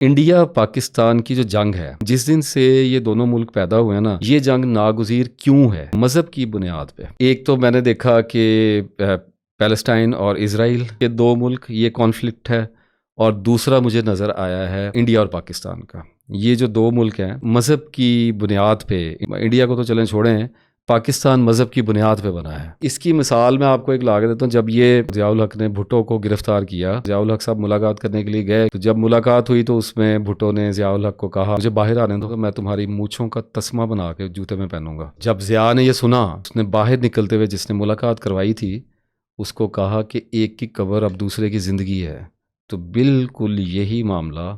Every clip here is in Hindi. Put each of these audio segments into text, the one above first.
इंडिया पाकिस्तान की जो जंग है, जिस दिन से ये दोनों मुल्क पैदा हुए हैं ना, ये जंग नागुज़ीर क्यों है? मज़हब की बुनियाद पे। एक तो मैंने देखा कि पैलेस्टाइन और इज़राइल के दो मुल्क ये कॉन्फ्लिक्ट है, और दूसरा मुझे नज़र आया है इंडिया और पाकिस्तान का। ये जो दो मुल्क हैं मज़हब की बुनियाद पे, इंडिया को तो चलें छोड़ें, पाकिस्तान मज़हब की बुनियाद पे बना है। इसकी मिसाल मैं आपको एक ला के देता हूँ। जब ये ज़ियाउल हक ने भुट्टो को गिरफ्तार किया, ज़ियाउल हक साहब मुलाकात करने के लिए गए, तो जब मुलाकात हुई तो उसमें भुट्टो ने ज़ियाउल हक को कहा, मुझे बाहर आने दो, मैं तुम्हारी मूँछों का तस्मा बना के जूते में पहनूंगा। जब ज़िया ने यह सुना, उसने बाहर निकलते हुए जिसने मुलाकात करवाई थी उसको कहा कि एक की कब्र अब दूसरे की ज़िंदगी है। तो बिल्कुल यही मामला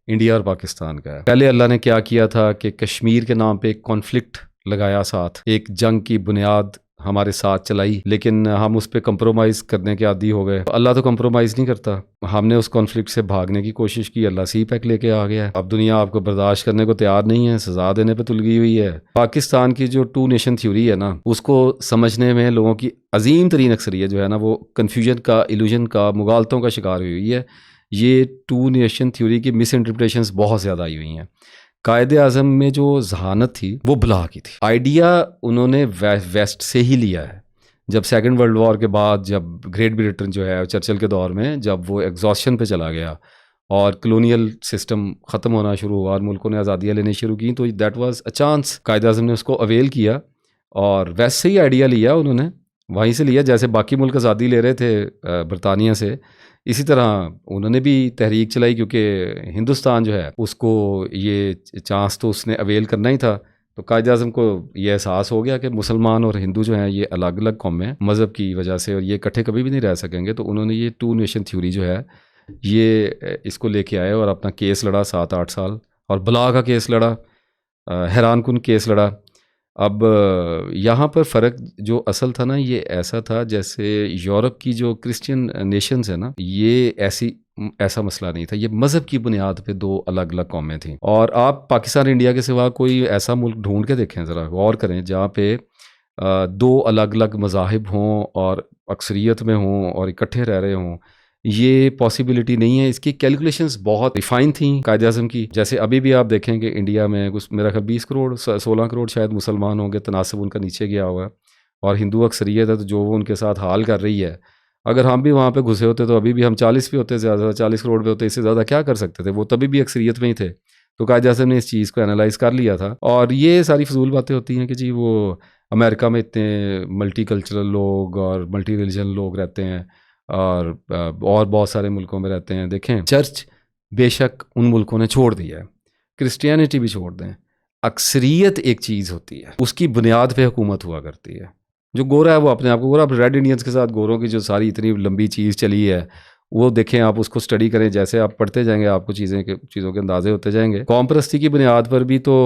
इंडिया और पाकिस्तान का है। पहले अल्लाह ने क्या किया था कि कश्मीर के नाम पे एक कॉन्फ्लिक्ट लगाया, साथ एक जंग की बुनियाद हमारे साथ चलाई, लेकिन हम उस पर कंप्रोमाइज़ करने के आदी हो गए। अल्लाह तो कंप्रोमाइज़ नहीं करता। हमने उस कॉन्फ्लिक्ट से भागने की कोशिश की, अल्लाह सी पैक लेके आ गया है। अब दुनिया आपको बर्दाश्त करने को तैयार नहीं है, सजा देने पे तुल गई हुई है। पाकिस्तान की जो टू नेशन थ्योरी है ना, उसको समझने में लोगों की अजीम तरीन अक्सरियत जो है ना, वो कन्फ्यूजन का, इल्यूजन का, मुगालतों का शिकार हुई है। ये टू नेशन थ्योरी की मिस इंटरप्रिटेशंस बहुत ज़्यादा आई हुई हैं। कायदे आज़म में जो जहानत थी वो भुला की थी। आइडिया उन्होंने वेस्ट से ही लिया है। जब सेकंड वर्ल्ड वॉर के बाद, जब ग्रेट ब्रिटेन जो है चर्चिल के दौर में, जब वो एग्जॉस्शन पे चला गया और कलोनियल सिस्टम ख़त्म होना शुरू हुआ और मुल्कों ने आज़ादियाँ लेनी शुरू की, तो दैट वाज अ चांस। कायदे आज़म ने उसको अवेल किया और वेस्ट से ही आइडिया लिया उन्होंने, वहीं से लिया। जैसे बाकी मुल्क आज़ादी ले रहे थे बरतानिया से, इसी तरह उन्होंने भी तहरीक चलाई, क्योंकि हिंदुस्तान जो है उसको ये चांस तो उसने अवेल करना ही था। तो कायदे आज़म को ये एहसास हो गया कि मुसलमान और हिंदू जो हैं ये अलग अलग कौमें हैं मज़हब की वजह से, और ये इकट्ठे कभी भी नहीं रह सकेंगे। तो उन्होंने ये टू नेशन थ्योरी जो है ये इसको लेके आए और अपना केस लड़ा 7-8 साल, और बला का केस लड़ा, हैरान कुन केस लड़ा। अब यहाँ पर फ़र्क जो असल था ना, ये ऐसा था जैसे यूरोप की जो क्रिश्चियन नेशंस है ना, ये ऐसा मसला नहीं था। ये मज़हब की बुनियाद पे दो अलग अलग कौमें थीं। और आप पाकिस्तान इंडिया के सिवा कोई ऐसा मुल्क ढूंढ के देखें, ज़रा गौर करें, जहाँ पे दो अलग अलग मज़ाहिब हों और अक्सरियत में हों और इकट्ठे रह रहे हों। ये पॉसिबिलिटी नहीं है। इसकी कैलकुलेशंस बहुत रिफाइन थी कायदे आज़म की। जैसे अभी भी आप देखेंगे इंडिया में कुछ मेरा ख्याल 20 करोड़ 16 करोड़ शायद मुसलमान होंगे, तनासब उनका नीचे गया हुआ है, और हिंदू अक्सरियत है, तो जो वो उनके साथ हाल कर रही है, अगर हम भी वहाँ पे घुसे होते तो अभी भी हम 40 पे होते, ज़्यादा 40 करोड़ पे होते, इससे ज़्यादा क्या कर सकते थे। वो तभी भी अक्सरियत में ही थे। तो कायदे आज़म ने इस चीज़ को एनालाइज कर लिया था। और ये सारी फजूल बातें होती हैं कि जी वो अमेरिका में इतने मल्टी कल्चरल लोग और मल्टी रिलीजन लोग रहते हैं, और बहुत सारे मुल्कों में रहते हैं। देखें, चर्च बेशक उन मुल्कों ने छोड़ दिया है, क्रिश्चियनिटी भी छोड़ दें, अक्सरियत एक चीज़ होती है, उसकी बुनियाद पे हुकूमत हुआ करती है। जो गोरा है वो अपने आप को गोरा, रेड इंडियंस के साथ गोरों की जो सारी इतनी लंबी चीज़ चली है, वो देखें, आप उसको स्टडी करें, जैसे आप पढ़ते जाएंगे आपको चीज़ों के अंदाजे होते जाएंगे। कौम परस्ती की बुनियाद पर भी तो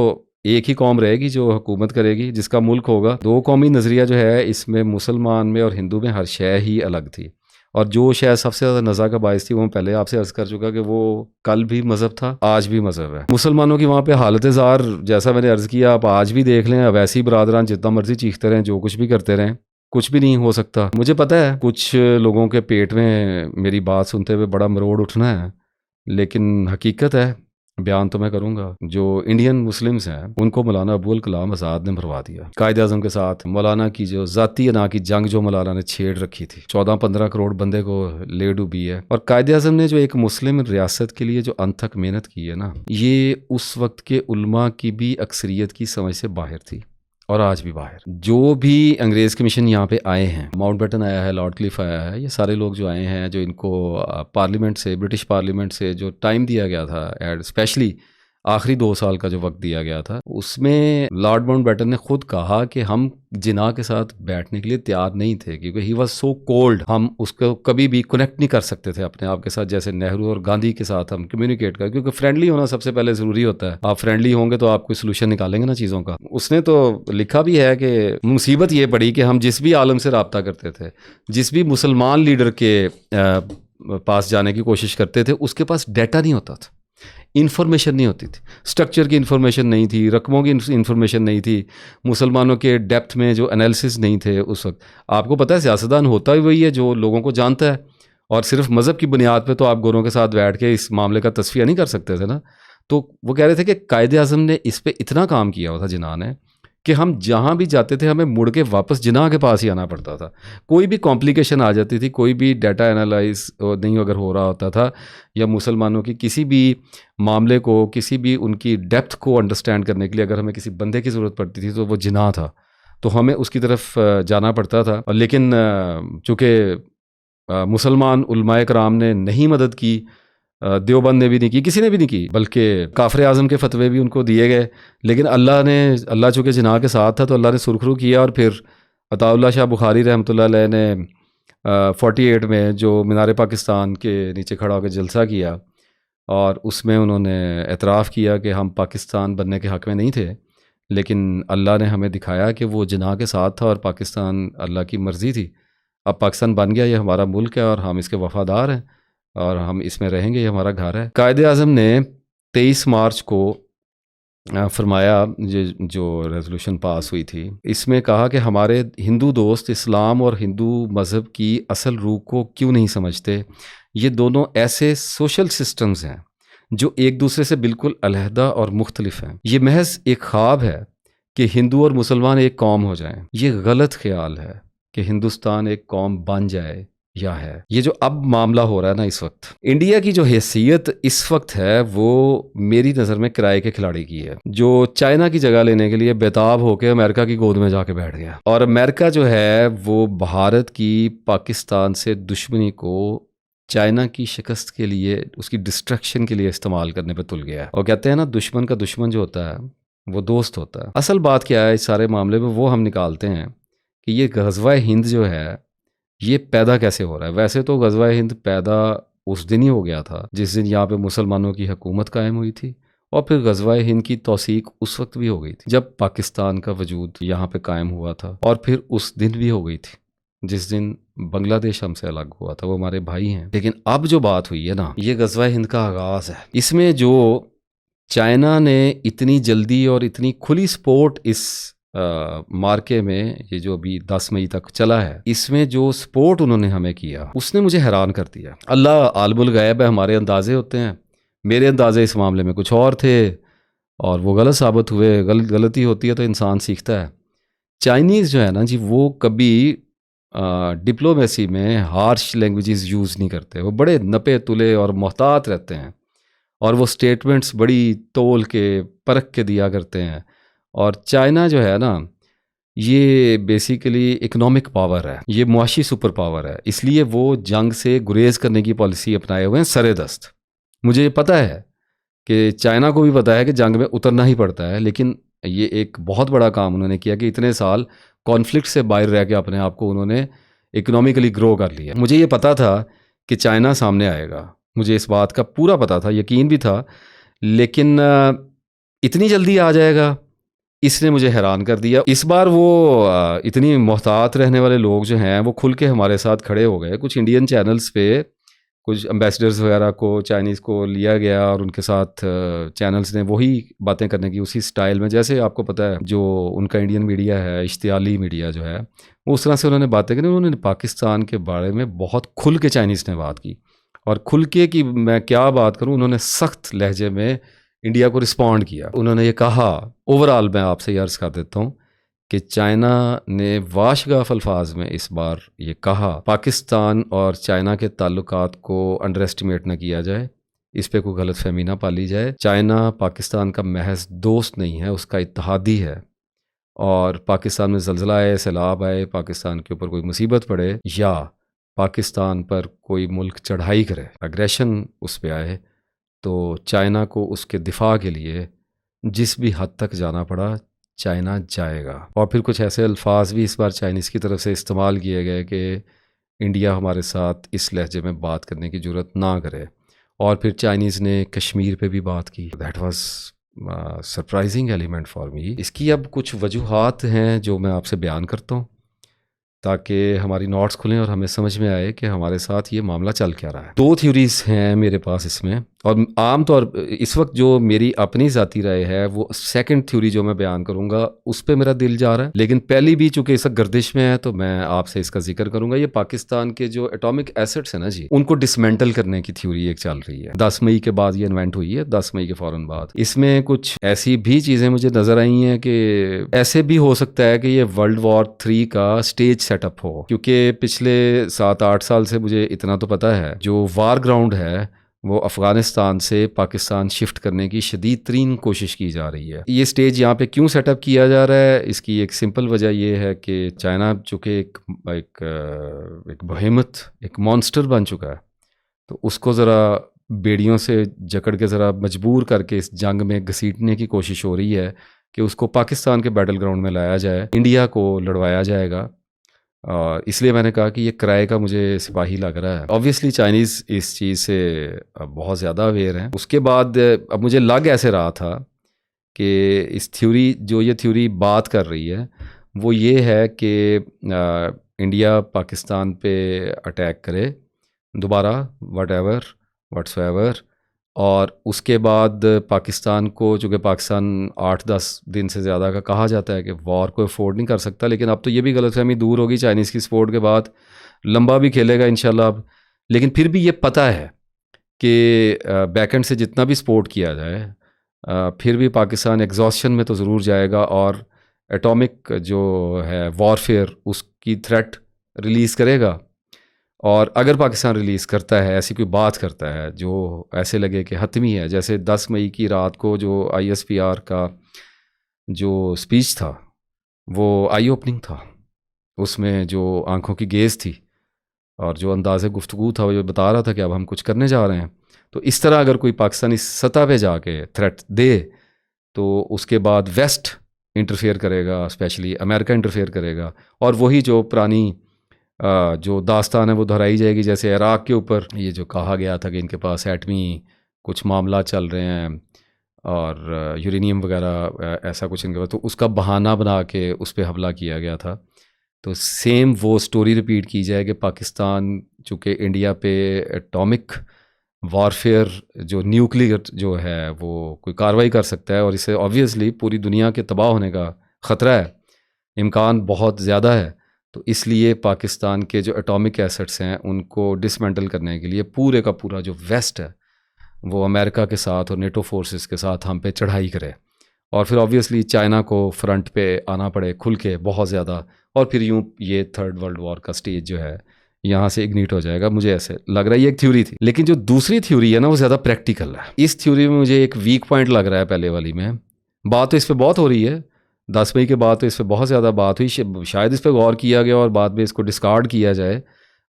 एक ही कौम रहेगी जो हुकूमत करेगी, जिसका मुल्क होगा। दो कौमी नज़रिया जो है, इसमें मुसलमान में और हिंदू में हर शय ही अलग थी। और जो शायद सबसे ज़्यादा नज़ा का बायस थी, वो पहले आपसे अर्ज़ कर चुका कि वो कल भी मज़हब था, आज भी मज़हब है। मुसलमानों की वहाँ पे हालत ज़ार, जैसा मैंने अर्ज़ किया, आप आज भी देख लें, वैसी बरादरान जितना मर्जी चीखते रहें, जो कुछ भी करते रहें, कुछ भी नहीं हो सकता। मुझे पता है कुछ लोगों के पेट में मेरी बात सुनते हुए बड़ा मरोड़ उठना है, लेकिन हकीकत है, बयान तो मैं करूँगा। जो इंडियन मुस्लिम्स हैं उनको मौलाना अबुल कलाम आज़ाद ने मरवा दिया। कायदे आज़म के साथ मौलाना की जो ज़ाती अना की जंग जो मौलाना ने छेड़ रखी थी, 14-15 करोड़ बंदे को ले डूबी है। और कायदे आज़म ने जो एक मुस्लिम रियासत के लिए जो अनथक मेहनत की है ना, ये उस वक्त के उलमा की भी अक्सरियत की समझ से बाहर थी, और आज भी बाहर। जो भी अंग्रेज़ के मिशन यहाँ पे आए हैं, माउंटबेटन आया है, लॉर्ड क्लिफ आया है, ये सारे लोग जो आए हैं, जो इनको पार्लियामेंट से, ब्रिटिश पार्लियामेंट से जो टाइम दिया गया था, एंड स्पेशली आखिरी 2 साल का जो वक्त दिया गया था, उसमें लॉर्ड माउंटबेटन ने खुद कहा कि हम जिना के साथ बैठने के लिए तैयार नहीं थे, क्योंकि ही वॉज सो कोल्ड। हम उसको कभी भी कनेक्ट नहीं कर सकते थे अपने आप के साथ, जैसे नेहरू और गांधी के साथ हम कम्युनिकेट कर, क्योंकि फ्रेंडली होना सबसे पहले ज़रूरी होता है। आप फ्रेंडली होंगे तो आप कोई सोल्यूशन निकालेंगे ना चीज़ों का। उसने तो लिखा भी है कि मुसीबत ये पड़ी कि हम जिस भी आलम से रब्ता करते थे, जिस भी मुसलमान लीडर के पास जाने की कोशिश करते थे, उसके पास डाटा नहीं होता था, इन्फॉर्मेशन नहीं होती थी, स्ट्रक्चर की इन्फॉर्मेशन नहीं थी, रकमों की इन्फॉर्मेशन नहीं थी, मुसलमानों के डेप्थ में जो एनालिसिस नहीं थे उस वक्त। आपको पता है सियासतदान होता ही वही है जो लोगों को जानता है, और सिर्फ मज़हब की बुनियाद पे तो आप गोरों के साथ बैठ के इस मामले का तस्फिया नहीं कर सकते थे ना। तो वो कह रहे थे कि कायदे आज़म ने इस पे इतना काम किया हुआ था जिन्ना ने कि हम जहाँ भी जाते थे हमें मुड़ के वापस जिन्ना के पास ही आना पड़ता था। कोई भी कॉम्प्लिकेशन आ जाती थी, कोई भी डाटा एनालाइज नहीं अगर हो रहा होता था, या मुसलमानों की किसी भी मामले को, किसी भी उनकी डेप्थ को अंडरस्टैंड करने के लिए अगर हमें किसी बंदे की ज़रूरत पड़ती थी तो वो जिन्ना था, तो हमें उसकी तरफ जाना पड़ता था। और लेकिन चूँकि मुसलमान उलमाए कराम ने नहीं मदद की, देवबंद ने भी नहीं की, किसी ने भी नहीं की, बल्कि काफ़िर आज़म के फतवे भी उनको दिए गए। लेकिन अल्लाह चूँकि जिन्ना के साथ था तो अल्लाह ने सुरखरू किया, और फिर अताउल्लाह शाह बुखारी रहमतुल्लाह अलैह ने 48 में जो मीनार पाकिस्तान के नीचे खड़ा होकर जलसा किया, और उसमें उन्होंने एतराफ़ किया कि हम पाकिस्तान बनने के हक़ में नहीं थे, लेकिन अल्लाह ने हमें दिखाया कि वो जिन्ना के साथ था और पाकिस्तान अल्लाह की मर्ज़ी थी। अब पाकिस्तान बन गया, ये हमारा मुल्क है और हम इसके वफ़ादार हैं और हम इसमें रहेंगे, ये हमारा घर है। कायदे आज़म ने 23 मार्च को फरमाया, जो रेजोल्यूशन पास हुई थी, इसमें कहा कि हमारे हिंदू दोस्त इस्लाम और हिंदू मज़हब की असल रूह को क्यों नहीं समझते। ये दोनों ऐसे सोशल सिस्टम्स हैं जो एक दूसरे से बिल्कुल अलहदा और मुख्तलिफ हैं। ये महज एक ख्वाब है कि हिंदू और मुसलमान एक कौम हो जाएं। ये गलत ख्याल है कि हिंदुस्तान एक कौम बन जाए या है। ये जो अब मामला हो रहा है ना इस वक्त, इंडिया की जो हैसियत इस वक्त है वो मेरी नज़र में किराए के खिलाड़ी की है, जो चाइना की जगह लेने के लिए बेताब होकर अमेरिका की गोद में जाके बैठ गया। और अमेरिका जो है वो भारत की पाकिस्तान से दुश्मनी को चाइना की शिकस्त के लिए, उसकी डिस्ट्रक्शन के लिए इस्तेमाल करने पर तुल गया। और कहते हैं ना, दुश्मन का दुश्मन जो होता है वो दोस्त होता है। असल बात क्या है इस सारे मामले में, वो हम निकालते हैं कि ये गज़वा हिंद जो है ये पैदा कैसे हो रहा है। वैसे तो गज़वा हिंद पैदा उस दिन ही हो गया था जिस दिन यहाँ पे मुसलमानों की हुकूमत कायम हुई थी, और फिर गज़वा हिंद की तौसीक उस वक्त भी हो गई थी जब पाकिस्तान का वजूद यहाँ पे कायम हुआ था, और फिर उस दिन भी हो गई थी जिस दिन बांग्लादेश हमसे अलग हुआ था, वो हमारे भाई हैं। लेकिन अब जो बात हुई है ना, ये गज़वा हिंद का आगाज़ है। इसमें जो चाइना ने इतनी जल्दी और इतनी खुली सपोर्ट इस मार्के में, ये जो अभी 10 मई तक चला है, इसमें जो सपोर्ट उन्होंने हमें किया उसने मुझे हैरान कर दिया। अल्लाह आलमुल गैब है, हमारे अंदाजे होते हैं। मेरे अंदाजे इस मामले में कुछ और थे और वो गलत साबित हुए। गलती होती है तो इंसान सीखता है। चाइनीज़ जो है ना जी, वो कभी डिप्लोमेसी में हार्श लैंग्वेजेस यूज़ नहीं करते। वो बड़े नपे तुले और मोहतात रहते हैं, और वो स्टेटमेंट्स बड़ी तोल के परख के दिया करते हैं। और चाइना जो है ना, ये बेसिकली इकोनॉमिक पावर है, ये मुआशी सुपर पावर है, इसलिए वो जंग से गुरेज करने की पॉलिसी अपनाए हुए हैं सरेदस्त। मुझे पता है कि चाइना को भी पता है कि जंग में उतरना ही पड़ता है, लेकिन ये एक बहुत बड़ा काम उन्होंने किया कि इतने साल कॉन्फ्लिक्ट से बाहर रह के अपने आप को उन्होंने इकोनॉमिकली ग्रो कर लिया। मुझे ये पता था कि चाइना सामने आएगा, मुझे इस बात का पूरा पता था, यकीन भी था, लेकिन इतनी जल्दी आ जाएगा इसने मुझे हैरान कर दिया। इस बार वो इतनी मोहतात रहने वाले लोग जो हैं वो खुल के हमारे साथ खड़े हो गए। कुछ इंडियन चैनल्स पे कुछ एम्बेसडर्स वगैरह को, चाइनीज़ को लिया गया और उनके साथ चैनल्स ने वही बातें करने की उसी स्टाइल में, जैसे आपको पता है जो उनका इंडियन मीडिया है, इश्तियाली मीडिया जो है, वो उस तरह से उन्होंने बातें करी। उन्होंने पाकिस्तान के बारे में बहुत खुल के चाइनीज़ ने बात की, और खुल के कि मैं क्या बात करूँ, उन्होंने सख्त लहजे में इंडिया को रिस्पॉन्ड किया। उन्होंने ये कहा, ओवरऑल मैं आपसे ये अर्ज़ कर देता हूँ कि चाइना ने वाशगाफ अल्फाज में इस बार ये कहा, पाकिस्तान और चाइना के ताल्लुकात को अंडर एस्टिमेट ना किया जाए, इस पे कोई गलत फहमी ना पाली जाए। चाइना पाकिस्तान का महज दोस्त नहीं है, उसका इत्तेहादी है। और पाकिस्तान में ज़लज़ला आए, सैलाब आए, पाकिस्तान के ऊपर कोई मुसीबत पड़े, या पाकिस्तान पर कोई मुल्क चढ़ाई करे, अग्रेशन उस पर आए, तो चाइना को उसके दिफा के लिए जिस भी हद तक जाना पड़ा चाइना जाएगा। और फिर कुछ ऐसे अल्फाज भी इस बार चाइनीज़ की तरफ से इस्तेमाल किए गए कि इंडिया हमारे साथ इस लहजे में बात करने की ज़रूरत ना करे। और फिर चाइनीज़ ने कश्मीर पे भी बात की। That was surprising element for me. इसकी अब कुछ वजूहात हैं जो मैं आपसे बयान करता हूँ। ताकि हमारी नोट्स खुलें और हमें समझ में आए कि हमारे साथ ये मामला चल क्या रहा है। 2 थ्योरीज हैं मेरे पास इसमें, और आम तौर इस वक्त जो मेरी अपनी ज़ाती राय है वो सेकंड थ्योरी जो मैं बयान करूंगा उस पर मेरा दिल जा रहा है, लेकिन पहली भी चूंकि इस गर्दिश में है तो मैं आपसे इसका जिक्र करूंगा। ये पाकिस्तान के जो एटॉमिक एसेट्स हैं ना जी, उनको डिसमेंटल करने की थ्योरी एक चल रही है। 10 मई के बाद ये इन्वेंट हुई है, 10 मई के फ़ौरन बाद। इसमें कुछ ऐसी भी चीज़ें मुझे नज़र आई हैं कि ऐसे भी हो सकता है कि ये वर्ल्ड वॉर 3 का स्टेज सेटअप हो, क्योंकि पिछले 7-8 साल से मुझे इतना तो पता है जो वार ग्राउंड है वो अफ़गानिस्तान से पाकिस्तान शिफ्ट करने की शदीद तरीन कोशिश की जा रही है। ये स्टेज यहाँ पे क्यों सेटअप किया जा रहा है, इसकी एक सिंपल वजह ये है कि चाइना चूँकि एक बहेमत, एक मॉन्स्टर बन चुका है, तो उसको ज़रा बेड़ियों से जकड़ के ज़रा मजबूर करके इस जंग में घसीटने की कोशिश हो रही है कि उसको पाकिस्तान के बैटल ग्राउंड में लाया जाए, इंडिया को लड़वाया जाएगा। और इसलिए मैंने कहा कि ये किराए का मुझे सिपाही लग रहा है। ऑब्वियसली चाइनीज़ इस चीज़ से बहुत ज़्यादा अवेयर हैं। उसके बाद अब मुझे लग ऐसे रहा था कि इस थ्योरी जो ये थ्योरी बात कर रही है वो ये है कि इंडिया पाकिस्तान पे अटैक करे दोबारा, व्हाटसोएवर, और उसके बाद पाकिस्तान को, चूँकि पाकिस्तान 8-10 दिन से ज़्यादा का कहा जाता है कि वॉर को अफोर्ड नहीं कर सकता, लेकिन अब तो ये भी गलतफहमी दूर होगी चाइनीज़ की सपोर्ट के बाद, लंबा भी खेलेगा इंशाल्लाह अब। लेकिन फिर भी ये पता है कि बैकएंड से जितना भी सपोर्ट किया जाए फिर भी पाकिस्तान एग्जॉस्शन में तो ज़रूर जाएगा और एटॉमिक जो है वॉरफेयर उसकी थ्रेट रिलीज़ करेगा। और अगर पाकिस्तान रिलीज़ करता है, ऐसी कोई बात करता है जो ऐसे लगे कि हतमी है, जैसे 10 मई की रात को जो ISPR का जो स्पीच था वो आई ओपनिंग था, उसमें जो आंखों की गेज़ थी और जो अंदाज़े गुफ्तगू था वो ये बता रहा था कि अब हम कुछ करने जा रहे हैं। तो इस तरह अगर कोई पाकिस्तानी सतह पे जाके थ्रेट दे तो उसके बाद वेस्ट इंटरफेयर करेगा, स्पेशली अमेरिका इंटरफेयर करेगा, और वही जो पुरानी जो दास्तान है वो दोहराई जाएगी। जैसे इराक़ के ऊपर ये जो कहा गया था कि इनके पास एटमी कुछ मामला चल रहे हैं और यूरेनियम वगैरह ऐसा कुछ इनके पास, तो उसका बहाना बना के उस पर हमला किया गया था। तो सेम वो स्टोरी रिपीट की जाए कि पाकिस्तान चूँकि इंडिया पे एटॉमिक वॉरफेयर जो न्यूक्लियर जो है वो कोई कार्रवाई कर सकता है और इससे ऑब्वियसली पूरी दुनिया के तबाह होने का ख़तरा है, इम्कान बहुत ज़्यादा है। तो इसलिए पाकिस्तान के जो एटॉमिक एसेट्स हैं उनको डिसमेंटल करने के लिए पूरे का पूरा जो वेस्ट है वो अमेरिका के साथ और नेटो फोर्सेस के साथ हम पे चढ़ाई करे, और फिर ऑब्वियसली चाइना को फ्रंट पे आना पड़े खुल के बहुत ज़्यादा, और फिर यूँ ये थर्ड वर्ल्ड वॉर का स्टेज जो है यहाँ से इग्निट हो जाएगा। मुझे ऐसे लग रहा है, ये एक थ्योरी थी। लेकिन जो दूसरी थ्योरी है ना वो ज़्यादा प्रैक्टिकल है। इस थ्योरी में मुझे एक वीक पॉइंट लग रहा है। पहले वाली में बात तो इस पर बहुत हो रही है, 10 मई के बाद तो इस पर बहुत ज़्यादा बात हुई, शायद इस पर गौर किया गया और बाद में इसको डिस्कार्ड किया जाए,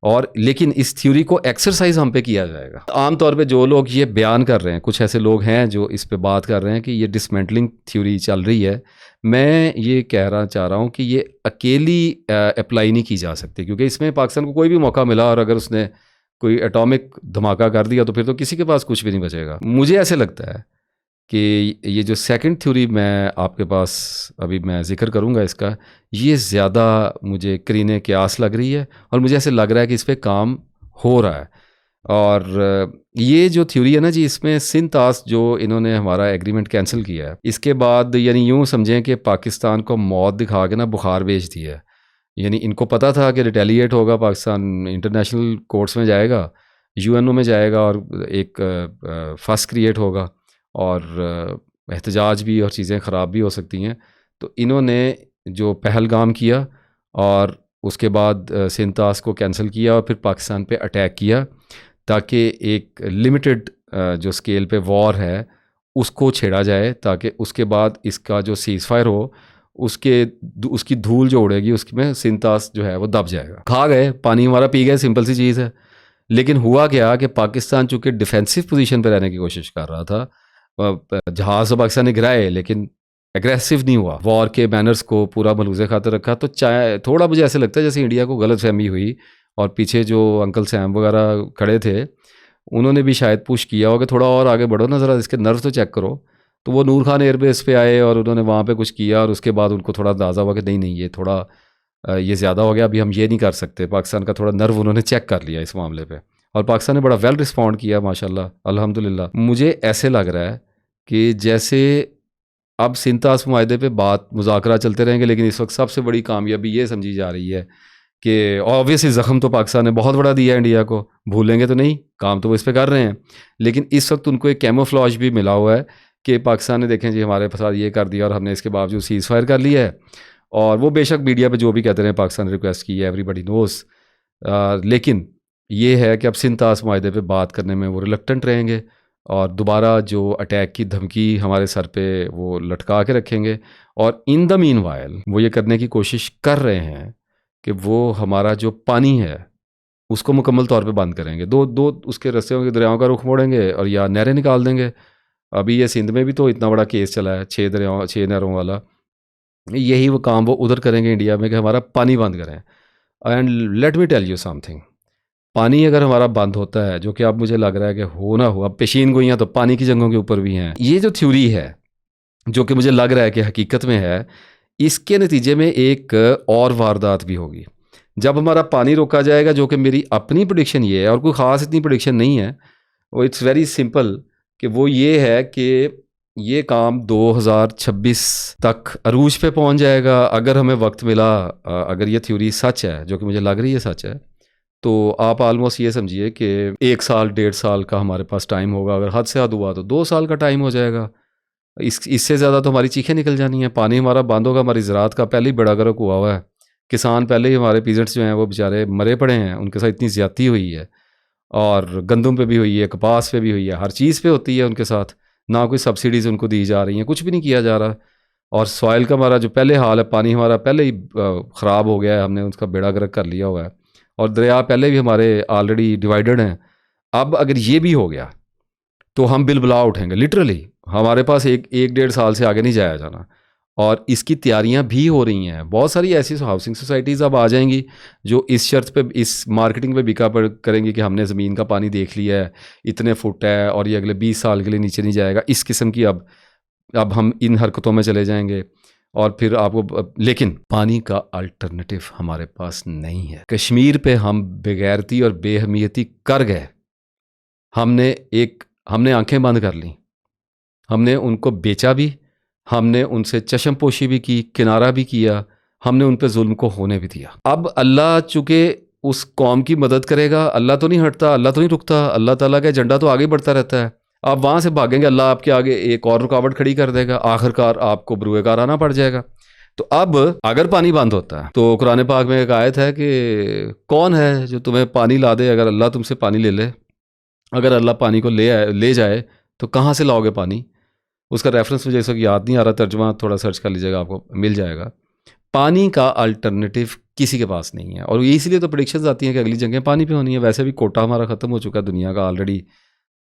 और लेकिन इस थ्योरी को एक्सरसाइज हम पे किया जाएगा। आम तौर पे जो लोग ये बयान कर रहे हैं, कुछ ऐसे लोग हैं जो इस पे बात कर रहे हैं कि ये डिसमेंटलिंग थ्योरी चल रही है, मैं ये कहना चाह रहा हूँ कि ये अकेली अप्लाई नहीं की जा सकती, क्योंकि इसमें पाकिस्तान को कोई भी मौका मिला और अगर उसने कोई एटॉमिक धमाका कर दिया तो फिर तो किसी के पास कुछ भी नहीं बचेगा। मुझे ऐसे लगता है कि ये जो सेकंड थ्योरी मैं आपके पास अभी मैं जिक्र करूंगा इसका, ये ज़्यादा मुझे करीने क़यास लग रही है और मुझे ऐसे लग रहा है कि इस पर काम हो रहा है। और ये जो थ्योरी है ना जी, इसमें सिंतास जो इन्होंने हमारा एग्रीमेंट कैंसिल किया है, इसके बाद यानी यूँ समझें कि पाकिस्तान को मौत दिखा के ना बुखार भेज दिया है। यानी इनको पता था कि रिटेलिएट होगा, पाकिस्तान इंटरनेशनल कोर्ट्स में जाएगा, UNO में जाएगा और एक फस क्रिएट होगा और एहतजाज भी और चीज़ें ख़राब भी हो सकती हैं। तो इन्होंने जो पहलगाम किया और उसके बाद सिंतास को कैंसिल किया और फिर पाकिस्तान पे अटैक किया, ताकि एक लिमिटेड जो स्केल पे वॉर है उसको छेड़ा जाए, ताकि उसके बाद इसका जो सीज़ फायर हो उसकी धूल जो उड़ेगी उसमें सिंतास जो है वो दब जाएगा। खा गए, पानी हमारा पी गए, सिंपल सी चीज़ है। लेकिन हुआ क्या कि पाकिस्तान चूँकि डिफेंसिव पोजीशन पर रहने की कोशिश कर रहा था, जहाज़ तो पाकिस्तान ने गिराए लेकिन एग्रेसिव नहीं हुआ, वॉर के बैनर्स को पूरा मलूज़े खाते रखा। तो चाहे थोड़ा मुझे ऐसे लगता है जैसे इंडिया को गलत फहमी हुई और पीछे जो अंकल सैम वगैरह खड़े थे उन्होंने भी शायद पुश किया हो कि थोड़ा और आगे बढ़ो ना, ज़रा इसके नर्व तो चेक करो। तो वो नूर खान एयरबेस पे आए और उन्होंने वहाँ पे कुछ किया और उसके बाद उनको थोड़ा अंदाज़ा हुआ कि नहीं ये थोड़ा ये ज़्यादा हो गया, अभी हम ये नहीं कर सकते। पाकिस्तान का थोड़ा नर्व उन्होंने चेक कर लिया इस मामले पे, और पाकिस्तान ने बड़ा वेल रिस्पॉन्ड किया माशाल्लाह, अल्हम्दुलिल्लाह। मुझे ऐसे लग रहा है कि जैसे अब सिंतास मुआहदे पे बात मुज़ाकरा चलते रहेंगे, लेकिन इस वक्त सबसे बड़ी कामयाबी ये समझी जा रही है कि ऑब्वियसली ज़ख्म तो पाकिस्तान ने बहुत बड़ा दिया है इंडिया को, भूलेंगे तो नहीं, काम तो वो इस पर कर रहे हैं, लेकिन इस वक्त उनको एक कैमोफ्लॉज भी मिला हुआ है कि पाकिस्तान ने देखें जी हमारे साथ ये कर दिया और हमने इसके बावजूद सीज़ फायर कर लिया है। और वो बेशक मीडिया पे जो भी कहते रहे पाकिस्तान ने रिक्वेस्ट की है, एवरीबडी नोस, लेकिन ये है कि अब सिंतास मुआहदे पे बात करने में वो रिलक्टेंट रहेंगे और दोबारा जो अटैक की धमकी हमारे सर पे वो लटका के रखेंगे। और इन द मीन वाइल वो ये करने की कोशिश कर रहे हैं कि वो हमारा जो पानी है उसको मुकम्मल तौर पे बंद करेंगे। दो दो उसके रस्ते के दरियाओं का रुख मोड़ेंगे और या नहरें निकाल देंगे। अभी ये सिंध में भी तो इतना बड़ा केस चला है 6 नहरों वाला, यही वो काम वो उधर करेंगे इंडिया में कि हमारा पानी बंद करें। And let me tell you something, पानी अगर हमारा बंद होता है, जो कि अब मुझे लग रहा है कि हो ना हो, अब पेशीन गोइयाँ तो पानी की जंगों के ऊपर भी हैं, ये जो थ्योरी है जो कि मुझे लग रहा है कि हकीकत में है, इसके नतीजे में एक और वारदात भी होगी। जब हमारा पानी रोका जाएगा, जो कि मेरी अपनी प्रेडिक्शन ये है और कोई ख़ास इतनी प्रेडिक्शन नहीं है, वो इट्स वेरी सिंपल, कि वो ये है कि ये काम 2026 तक अरूज पे पहुंच जाएगा अगर हमें वक्त मिला। अगर ये थ्योरी सच है, जो कि मुझे लग रही है सच है, तो आप आलमोस्ट ये समझिए कि 1 साल 1.5 साल का हमारे पास टाइम होगा। अगर हद से हद हुआ तो 2 साल का टाइम हो जाएगा। इससे ज़्यादा तो हमारी चीखें निकल जानी है। पानी हमारा बंद होगा, हमारी ज़राअत का पहले ही बेड़ा गर्क हुआ हुआ है। किसान पहले ही, हमारे पीजेंट्स जो हैं वो बेचारे मरे पड़े हैं, उनके साथ इतनी ज़्यादती हुई है, और गंदम पे भी हुई है, कपास पे भी हुई है, हर चीज़ पे होती है उनके साथ। ना कोई सब्सिडीज़ उनको दी जा रही हैं, कुछ भी नहीं किया जा रहा। और सॉइल का हमारा जो पहले हाल है, पानी हमारा पहले ही ख़राब हो गया है, हमने उसका बेड़ा गर्क कर लिया हुआ है, और दरिया पहले भी हमारे ऑलरेडी डिवाइडेड हैं। अब अगर ये भी हो गया तो हम बिलबला उठेंगे लिटरली। हमारे पास एक 1.5 साल से आगे नहीं जाया जाना, और इसकी तैयारियां भी हो रही हैं। बहुत सारी ऐसी हाउसिंग सोसाइटीज़ अब आ जाएंगी जो इस शर्त पे, इस मार्केटिंग पे बिका पर करेंगी कि हमने ज़मीन का पानी देख लिया है, इतने फुट है और ये अगले 20 साल के लिए नीचे नहीं जाएगा। इस किस्म की अब हम इन हरकतों में चले जाएंगे। और फिर आपको, लेकिन पानी का अल्टरनेटिव हमारे पास नहीं है। कश्मीर पे हम बेगैरती और बेहमियती कर गए। हमने आंखें बंद कर ली, हमने उनको बेचा भी, हमने उनसे चश्मपोशी भी की, किनारा भी किया, हमने उन पे जुल्म को होने भी दिया। अब अल्लाह चूँकि उस कौम की मदद करेगा, अल्लाह तो नहीं हटता, अल्लाह तो नहीं रुकता, अल्लाह ताला का एजेंडा तो आगे बढ़ता रहता है। आप वहाँ से भागेंगे, अल्लाह आपके आगे एक और रुकावट खड़ी कर देगा, आखिरकार आपको बरूएकार आना पड़ जाएगा। तो अब अगर पानी बंद होता है तो कुरान पाक में एक आयत है कि कौन है जो तुम्हें पानी ला दे अगर अल्लाह तुमसे पानी ले ले। अगर अल्लाह पानी को ले जाए तो कहाँ से लाओगे पानी? उसका रेफरेंस मुझे इस वक्त याद नहीं आ रहा, तर्जुमा थोड़ा सर्च कर लीजिएगा, आपको मिल जाएगा। पानी का अल्टरनेटिव किसी के पास नहीं है, और इसलिए तो प्रेडिक्शंस आती हैं कि अगली जंगें पानी पे होनी है। वैसे भी कोटा हमारा ख़त्म हो चुका है दुनिया का ऑलरेडी,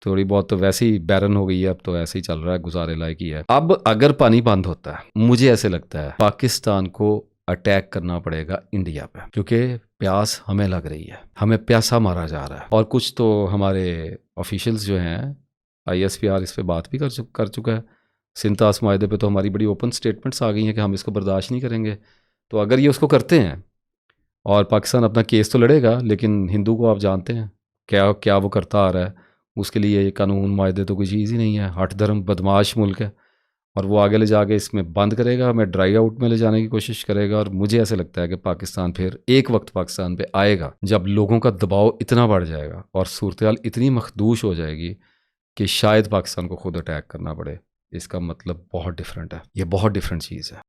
थोड़ी बहुत तो वैसे ही बैरन हो गई है, अब तो ऐसे ही चल रहा है, गुजारे लायक ही है। अब अगर पानी बंद होता है, मुझे ऐसे लगता है पाकिस्तान को अटैक करना पड़ेगा इंडिया पे, क्योंकि प्यास हमें लग रही है, हमें प्यासा मारा जा रहा है। और कुछ तो हमारे ऑफिशियल्स जो हैं, ISPR इस पर बात भी कर चुका है। सिंतास मुआहदे पे तो हमारी बड़ी ओपन स्टेटमेंट्स आ गई हैं कि हम इसको बर्दाश्त नहीं करेंगे। तो अगर ये उसको करते हैं, और पाकिस्तान अपना केस तो लड़ेगा, लेकिन हिंदू को आप जानते हैं क्या क्या वो करता आ रहा है, उसके लिए ये कानून मुआहदे तो कोई चीज़ ही नहीं है। हठ धर्म बदमाश मुल्क है, और वो आगे ले जाके इसमें बंद करेगा, हमें ड्राई आउट में ले जाने की कोशिश करेगा। और मुझे ऐसे लगता है कि पाकिस्तान फिर एक वक्त पाकिस्तान पे आएगा जब लोगों का दबाव इतना बढ़ जाएगा और सूरत हाल इतनी मखदूश हो जाएगी कि शायद पाकिस्तान को खुद अटैक करना पड़े। इसका मतलब बहुत डिफरेंट है, ये बहुत डिफरेंट चीज़ है।